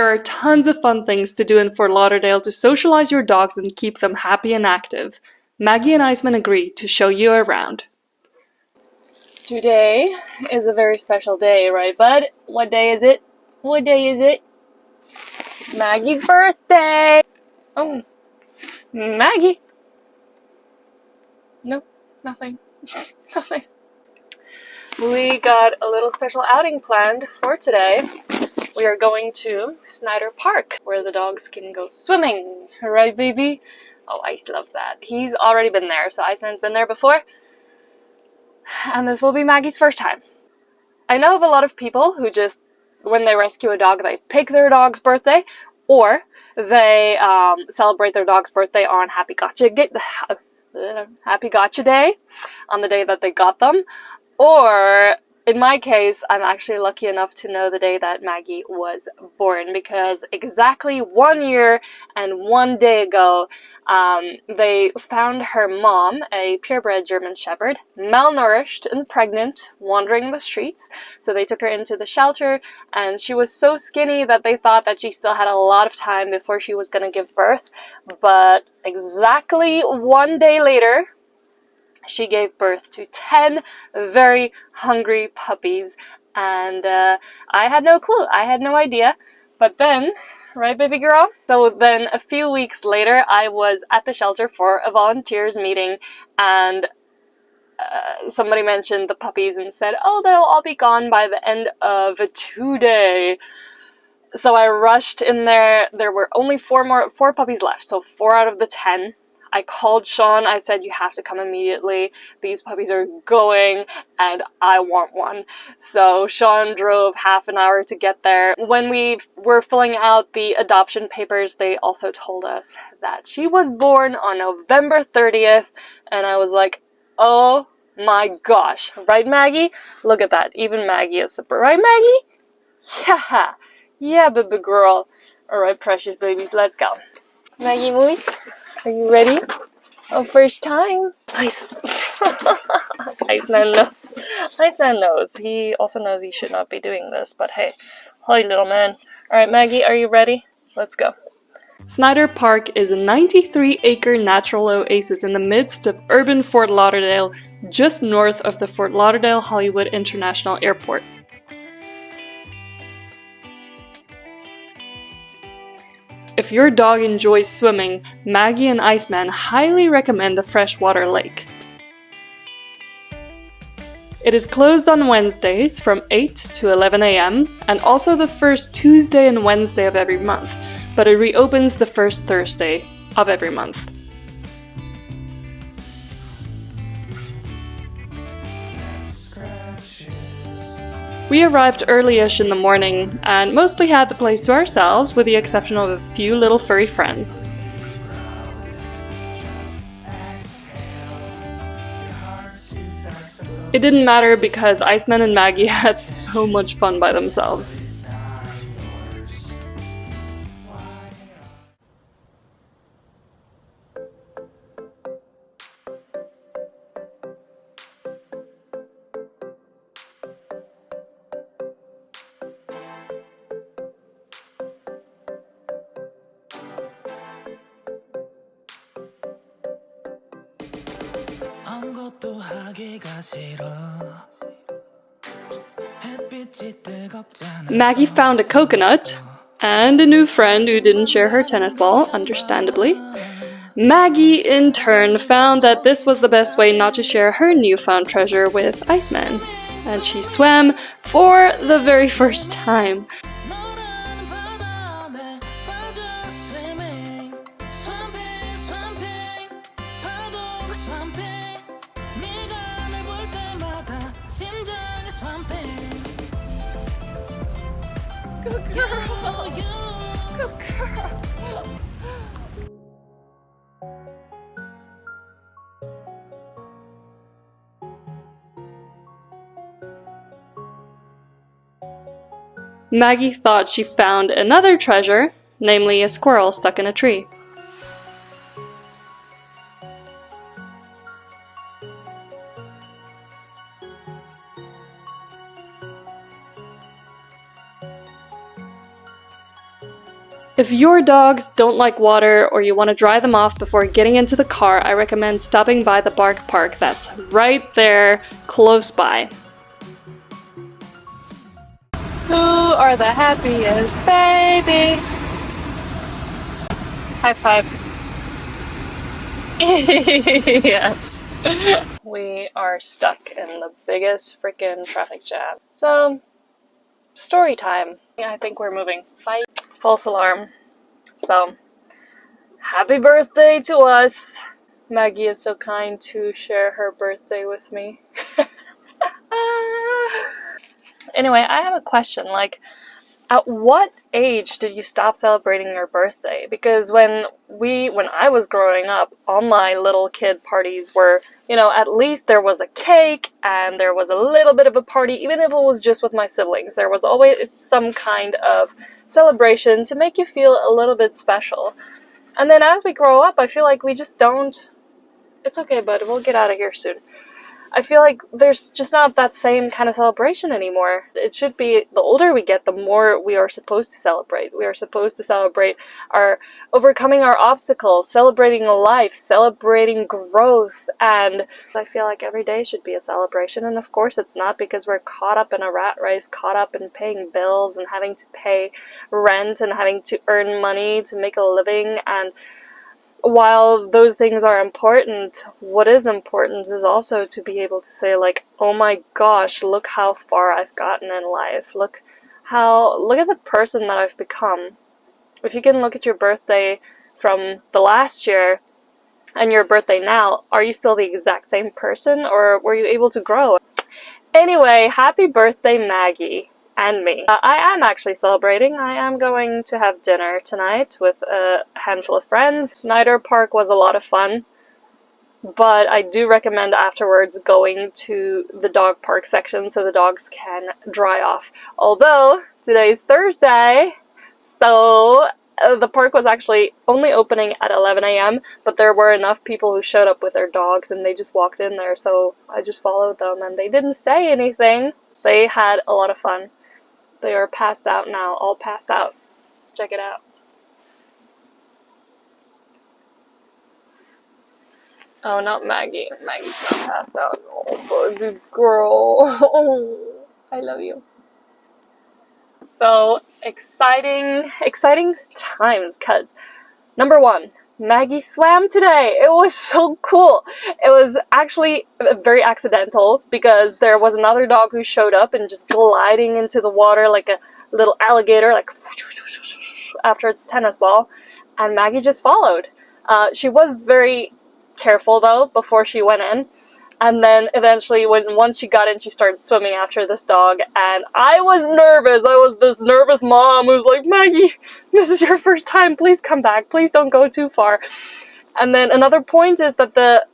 There are tons of fun things to do in Fort Lauderdale to socialize your dogs and keep them happy and active. Maggie and Iceman agreed to show you around. Today is a very special day, right, bud? What day is it? What day is it? Maggie's birthday! Oh, Maggie! No, nothing. Nothing. We got a little special outing planned for today. We are going to Snyder Park, where the dogs can go swimming. Right, baby? Oh, Ice loves that. He's already been there, so Iceman's been there before. And this will be Maggie's first time. I know of a lot of people who just, when they rescue a dog, they pick their dog's birthday, or they celebrate their dog's birthday on Happy Gotcha Day, on the day that they got them. Or, in my case, I'm actually lucky enough to know the day that Maggie was born, because exactly 1 year and 1 day ago, they found her mom, a purebred German Shepherd, malnourished and pregnant, wandering the streets. So they took her into the shelter, and she was so skinny that they thought that she still had a lot of time before she was going to give birth. But exactly 1 day later, she gave birth to 10 very hungry puppies, and I had no clue. I had no idea. But then, right, baby girl? So then a few weeks later, I was at the shelter for a volunteers meeting, and somebody mentioned the puppies and said, oh, they'll all be gone by the end of today. So I rushed in there. There were only four puppies left, so 4 out of the 10. I called Sean. I said, you have to come immediately. These puppies are going, and I want one. So Sean drove half an hour to get there. When we were filling out the adoption papers, they also told us that she was born on November 30th, and I was like, oh my gosh. Right, Maggie? Look at that. Even Maggie is super. Right, Maggie? Yeah. Yeah, baby girl. Alright, precious babies, let's go. Maggie Moose? Are you ready? Oh, first time. Nice. Iceman knows. Iceman knows. He also knows he should not be doing this, but hey. Hi, little man. Alright, Maggie, are you ready? Let's go. Snyder Park is a 93-acre natural oasis in the midst of urban Fort Lauderdale, just north of the Fort Lauderdale Hollywood International Airport. If your dog enjoys swimming, Maggie and Iceman highly recommend the freshwater lake. It is closed on Wednesdays from 8 to 11 a.m. and also the first Tuesday and Wednesday of every month, but it reopens the first Thursday of every month. We arrived early-ish in the morning, and mostly had the place to ourselves, with the exception of a few little furry friends. It didn't matter because Iceman and Maggie had so much fun by themselves. Maggie found a coconut and a new friend who didn't share her tennis ball, understandably. Maggie, in turn, found that this was the best way not to share her newfound treasure with Iceman, and she swam for the very first time. Good girl! Good girl! Maggie thought she found another treasure, namely a squirrel stuck in a tree. If your dogs don't like water or you want to dry them off before getting into the car, I recommend stopping by the Bark Park that's right there, close by. Who are the happiest babies? High five. Yes. We are stuck in the biggest freaking traffic jam. So, story time. Yeah, I think we're moving. Fight. False alarm. So, happy birthday to us. Maggie is so kind to share her birthday with me. Anyway, I have a question. Like, at what age did you stop celebrating your birthday? Because when I was growing up, all my little kid parties were, you know, at least there was a cake and there was a little bit of a party, even if it was just with my siblings. There was always some kind of celebration to make you feel a little bit special. And then as we grow up, I feel like we just don't. It's okay, bud. We'll get out of here soon. I feel like there's just not that same kind of celebration anymore. It should be, the older we get, the more we are supposed to celebrate. We are supposed to celebrate our overcoming our obstacles, celebrating life, celebrating growth, and I feel like every day should be a celebration. And of course it's not, because we're caught up in a rat race, caught up in paying bills and having to pay rent and having to earn money to make a living. And while those things are important, what is important is also to be able to say, like, oh my gosh, look how far I've gotten in life. Look at the person that I've become. If you can look at your birthday from the last year and your birthday now, are you still the exact same person, or were you able to grow? Anyway, happy birthday, Maggie. And me. I am actually celebrating. I am going to have dinner tonight with a handful of friends. Snyder Park was a lot of fun, but I do recommend afterwards going to the dog park section so the dogs can dry off. Although, today's Thursday, so the park was actually only opening at 11 a.m., but there were enough people who showed up with their dogs and they just walked in there, so I just followed them and they didn't say anything. They had a lot of fun. They are passed out now, all passed out. Check it out. Oh, not Maggie. Maggie's not passed out. Oh, baby girl. Oh, I love you. So, exciting times, because number one, Maggie swam today. It was so cool. It was actually very accidental, because there was another dog who showed up and just gliding into the water like a little alligator, like after its tennis ball, and Maggie just followed. She was very careful though before she went in, and then eventually once she got in, she started swimming after this dog, and I was nervous. I was this nervous mom who's like, Maggie, this is your first time, please come back, please don't go too far. And then another point is that the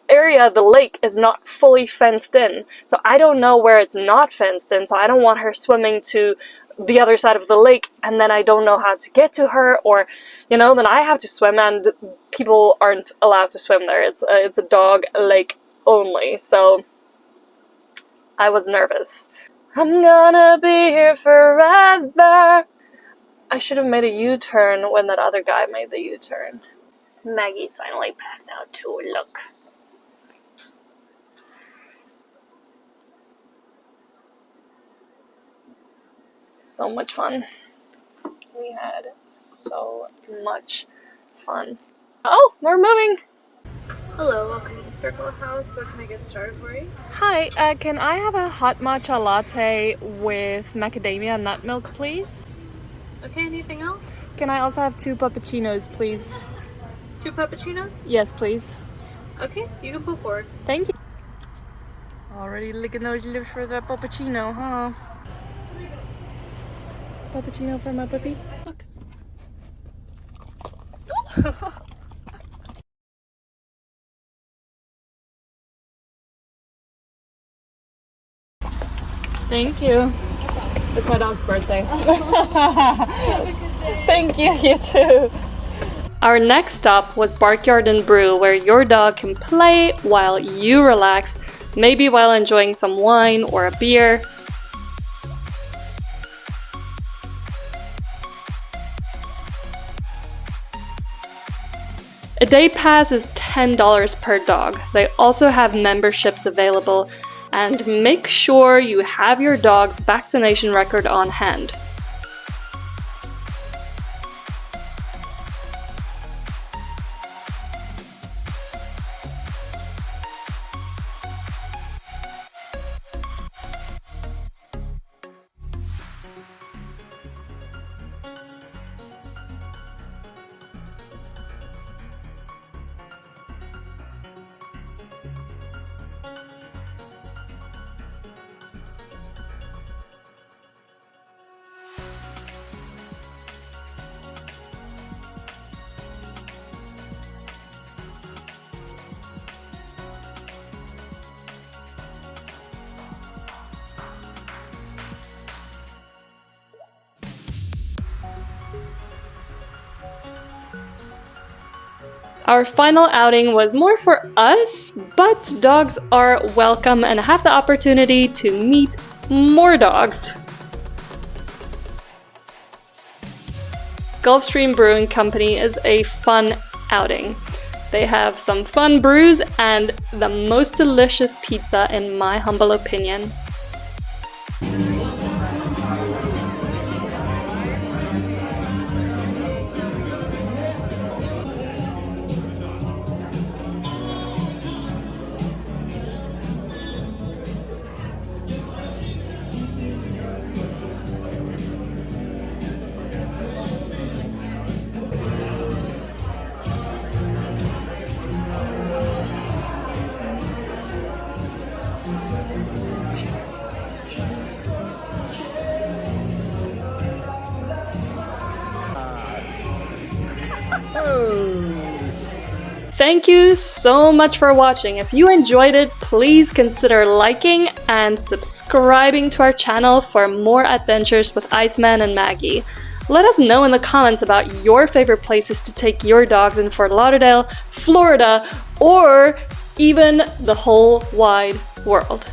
area, the lake, is not fully fenced in, so I don't know where it's not fenced in, so I don't want her swimming to the other side of the lake and then I don't know how to get to her, or, you know, then I have to swim and people aren't allowed to swim there. It's a dog lake only, so I was nervous. I'm gonna be here forever. I should have made a U-turn when that other guy made the U-turn. Maggie's finally passed out too, look. So much fun. We had so much fun. Oh, we're moving! Hello, welcome to Circle House. What can I get started for you? Hi, can I have a hot matcha latte with macadamia and nut milk, please? Okay, anything else? Can I also have 2 puppuccinos, please? 2 puppuccinos? Yes, please. Okay, you can pull forward. Thank you. Already licking those lips for that puppuccino, huh? Puppuccino for my puppy. Look. Thank you. It's my dog's birthday. Thank you, you too. Our next stop was Barkyard and Brew, where your dog can play while you relax, maybe while enjoying some wine or a beer. A day pass is $10 per dog. They also have memberships available, and make sure you have your dog's vaccination record on hand. Our final outing was more for us, but dogs are welcome and have the opportunity to meet more dogs. Gulfstream Brewing Company is a fun outing. They have some fun brews and the most delicious pizza in my humble opinion. Thank you so much for watching. If you enjoyed it, please consider liking and subscribing to our channel for more adventures with Iceman and Maggie. Let us know in the comments about your favorite places to take your dogs in Fort Lauderdale, Florida, or even the whole wide world.